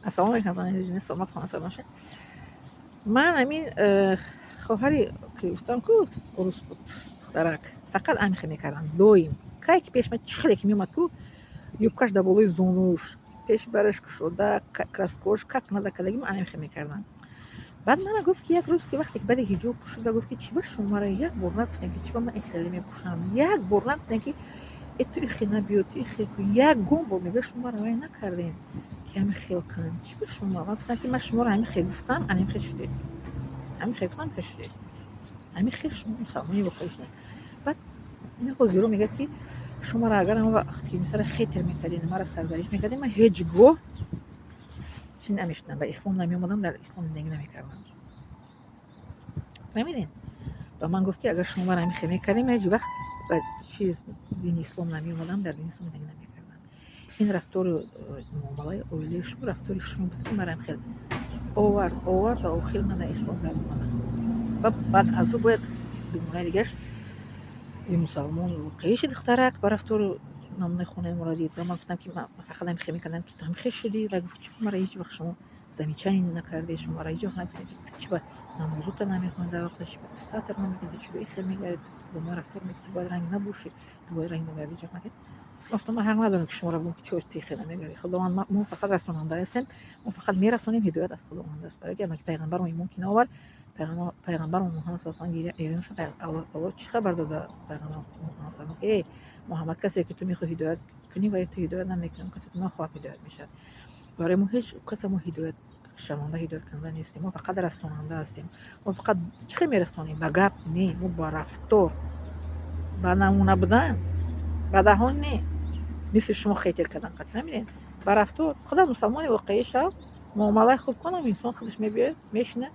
السلام علیکم زن سلامت خانه سلام باشه. من همین خواهری که گفتم کو عروس بود دخترک فقط همین میکردم دویم که پیش من چخلی که میومد کو юбкаш да болои зунуш пеш бараш кушода краскош как надо кардагӣ ман همین میکردم. بعد من گفت که یک روز که وقتی که بعد حجاب پوشید گفت که چی با شما را یک بار نگفتن که چی با من این خیلی میپوشم یک بار نگفتن که تو خیلی نبیاد تو خیلی یک گم بار میگه شما رو نکردین که همین خیلی کن چی به شما گفتن که من شما رو همین خیلی گفتم همین خیلی شده همین خیلی گفتم خیلی شده همین خیلی شما مسلمانی واقعی شده. بعد این حضورو میگه که شما را اگر ما وقتی مثلا خیتر میکردین ما را سرزنش میکردین من هیچ گوه چی نمیشدم به اسلام نمیومدم در اسلام زندگی نمیکردم. فهمیدین؟ و من گفت که اگر شما را همین خیلی میکردین من هیچ وقت به چیز دین اسلام نمیومدم در دین اسلام زندگی نمیکردم. این رفتار معامله اویلی شما رفتار شما بود که مرا خیلی آورد و آخر من در اسلام در اومدم و بعد از او باید بمونه دیگهش این مسلمان واقعیش دخترک با رفتار نمونه خونه مرادید و من گفتم که من فقط هم خیلی میکردم که تو هم خیلی شدی و گفت چون مرا هیچ وقت شما زمیچنی نکرده شما را هیچ وقت نگفتم که چی با نمازوت نمیخوان در وقتش به ساتر نمیکنه چی به خیلی میگرد با ما رفتار میکنه تو باید رنگ نبوشی تو باید رنگ نگردی چه نکنی. گفتم من حق ندارم که شما را بگم که چه تیخی نمیگیری خداوند ما فقط رساننده هستیم ما فقط میرسونیم هدایت از خداوند است برای که پیغمبر ما ایمان کی نآورد پیغمبر محمد صلی الله علیه و آله ایرانش الله تعالی چی خبر داده پیغمبر محمد صلی الله علیه و آله محمد کسی که تو میخوای هدایت کنی و تو هدایت نمیکنی کسی که نخواه هدایت میشه برای ما هیچ کس ما هدایت شونده هدایت کننده نیستیم ما فقط رساننده هستیم ما فقط چی میرسونیم به گپ نه ما با رفتار با نمونه بودن با دهان نه مثل شما خیتر کردن قطعا میدین با رفتار خدا مسلمان واقعی شو معامله خوب کنم انسان خودش میبیه میشنه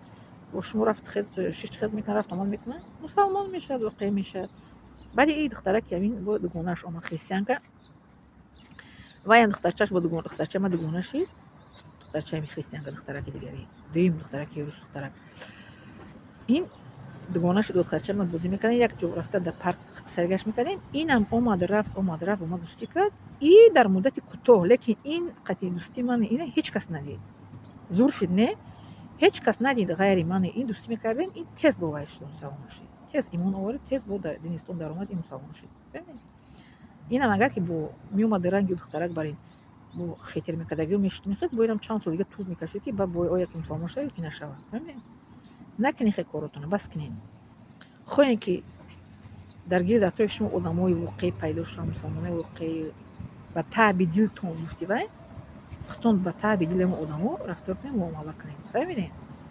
و شما رفت شش خز میکنه رفت عمل میکنه مسلمان میشه واقعی میشه. بعد این دختره که این با دگونهش اومد خریستیان که و این دخترچهش با دخترچه ما دگونهشی دخترچه می خریستیان که دختره که دیگری دویم دختره که روز دختره این دوگانه‌اش دخترچه ما بازی میکنه یک جو رفته در پارک سرگشت میکنیم اینم اومد رفت دوستی کرد این در مدت کوتاه لیکن این قطعی دوستی من اینه هیچ کس ندید زور شد نه هیچ کس ندید غیر من این دوستی میکردیم این تز باورش مسلمان شد تز ایمان آورد تز با دین اسلام در اومد این مسلمان شد. ببین اینم اگر که با میومد رنگ دخترک برین با خطر میکردگی و میخواست با اینم چند سال دیگه طول میکشید که با آیا که مسلمان شد که نشود. ببین نکنین خیلی کاراتونه بس کنین خواهین که در گیر اطراف شما آدمای واقعی پیدا شدن مسلمانای واقعی و تعب دلتون گفتی و خودتون با تعب دل اون آدما رفتار کنین معامله کنین. فهمیدین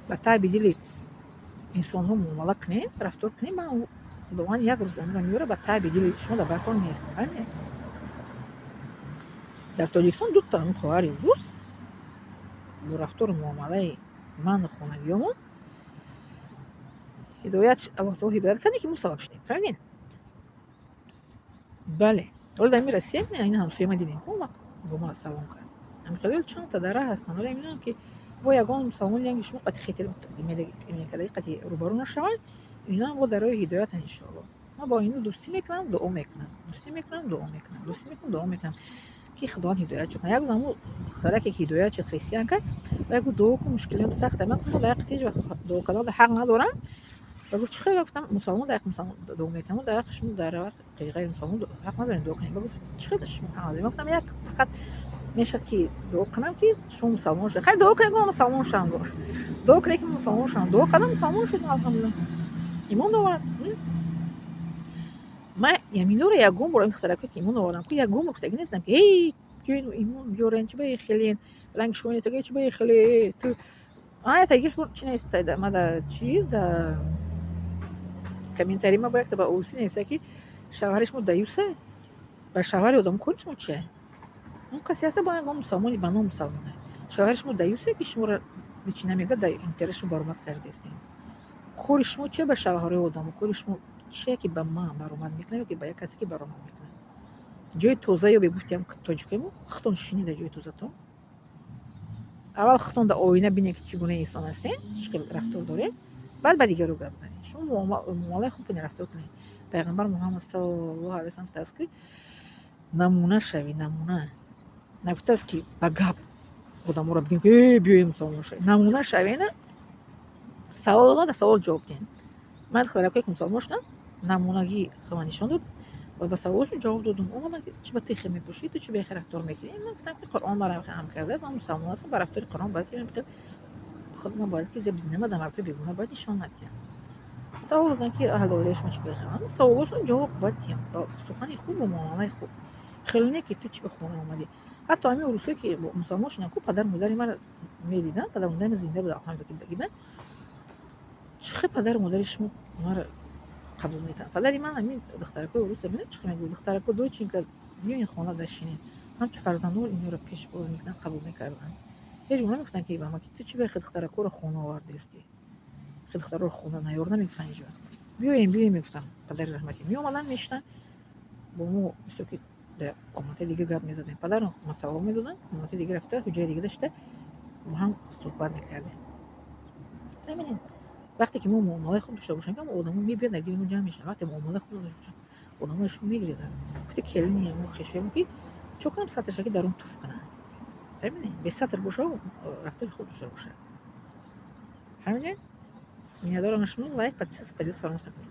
با تعب دل انسان ها معامله کنین رفتار کنین من خداوند یک روز عمر میاره با تعب دل شما در برتون میست. فهمیدین در تاجیکستان دو تا اون خواهر روز با رفتار معامله من خانگیامون هدایت الله تعالی هدایت کنه که مو سبب شدیم. فهمیدین بله ولی در میرسیم نه این همسایه ما دیدیم با ما سلام کرد هم خیلی چند تا دره هستن ولی میدونم که با یگان مسلمان یعنی شما قد خیلی میکردی قد روبرو نشون اینا با درای هدایت ان شاء الله ما با اینو دوستی میکنم دعا میکنم دعا میکنم که خدا هدایت کنه. یک زمان دختره که هدایت چه خریستیان کرد و گفت دعا کن مشکلیم سخته من در حقیقت دعا کردن حق ندارم و گفت چه خیلی گفتم مسلمان در مسلمان دعا میکنم در حق شما در حق غیر مسلمان حق ندارین دعا کنین. گفت چه خیلی شما حق ندارین. گفتم یک فقط میشه که دعا کنم که شما مسلمان شد. خیلی دعا کنید که مسلمان شدم. گفت دعا کنید که مسلمان شدم. دعا کردم مسلمان شدم الحمدلله ایمان آوردم. من یمینو رو یگم برام دخترک که ایمان آوردم که یگم گفتگی نیستم که هی جون ایمان بیارن چه به خیلی رنگ شوینه چه به خیلی تو تاگیش بود چی نیست ما در چیز در کامنتاری ما باید با اوسی نیست که شوهرش مو دیوسه و شوهر آدم کارش مو چیه اون کسی هست با هم مسلمانی با نام مسلمانه شوهرش مو دیوسه که شما را چی نمیگه در اینترنت برآمد کرده استین کارش مو چیه به شوهر آدم کارش مو چیه که به من برآمد میکنه که با یک کسی که برآمد میکنه جای توزه یا بگفتیم تاجیکمو خطون شنیده جای توزه تو اول خطون در آینه بینه که چگونه انسان هستین شکل رفتار داره بعد با دیگه رو گپ زنید شما معامله خوب کنید رفتار کنید. پیغمبر محمد صلی الله علیه و سلم گفت که نمونه شوی نمونه نگفته است که با گپ одаморо бигем биёед мусулмон шавем. намуна шавена, савол дод, савол ҷавоб диҳем. ман духтараке ки мусулмон шуданд, намунагӣ ба нишон дод ва ба саволашон ҷавоб додам. Омаданд ки чӣ ба тихир мепӯшӣ, ту чӣ бехи рафтор мекунӣ? Ман гуфтам ки Қуръон маро ҳам кардааст, ман мусулмон ҳастам, ба рафтори Қуръон бояд ки худ ман бояд ки зеб намада мардуми бегуна бояд нишон надиҳам. савол доданд ки аҳли оилаи шумо чӣ бехи? Ман саволашон ҷавоб бояд диҳам ба сухани хуб ва муомалаи хуб. хеле не ки ту чӣ ба хона омадӣ. ҳатто ҳамин рӯзҳое ки мусулмон шудам ку падару модари маро медиданд, падару модари ман зинда буданд, алҳамдулилла. чӣ хел падару модари шумо маро қабул мекарданд? падари ман ҳамин духтаракои урус медонед чӣ хел мегӯяд? духтарако дойчин ка биёин хона дашинем. ҳамчун фарзандон инҳоро пешбарӣ мекарданд, қабул мекарданд. ҳеҷ гуна намегуфтанд ки ба ман ки ту чӣ бехи духтаракоро хона овардаистӣ? хел духтараро хона наёр намегуфтанд ҳеҷ вақт. биёем мегуфтанд падари раҳматӣ. меомаданд мешуданд бо мо мисол ки дар комнатаи дига гап мезадем. падарам масъала медоданд, комнатаи дига рафта ҳуҷраи дига дошта бо ҳам суҳбат мекардем. фаҳмидед? вақте ки мо муомалаи хуб дошта бошем, ки одамо мебиёнд дар гири мо ҷамъ мешаванд. вақте муомалаи хуб надошта бошем, одамо ишон мегрезанд. гуфте келини мо хешоям ки чӯ кунам сатрша ки дар он туф кунам. фаҳмидед? бесатр боша, рафтори хуб дошта боша. фаҳмидед? Миннатдорам аз шумо. лайк, подписываться, поделиться фаромӯш накунед.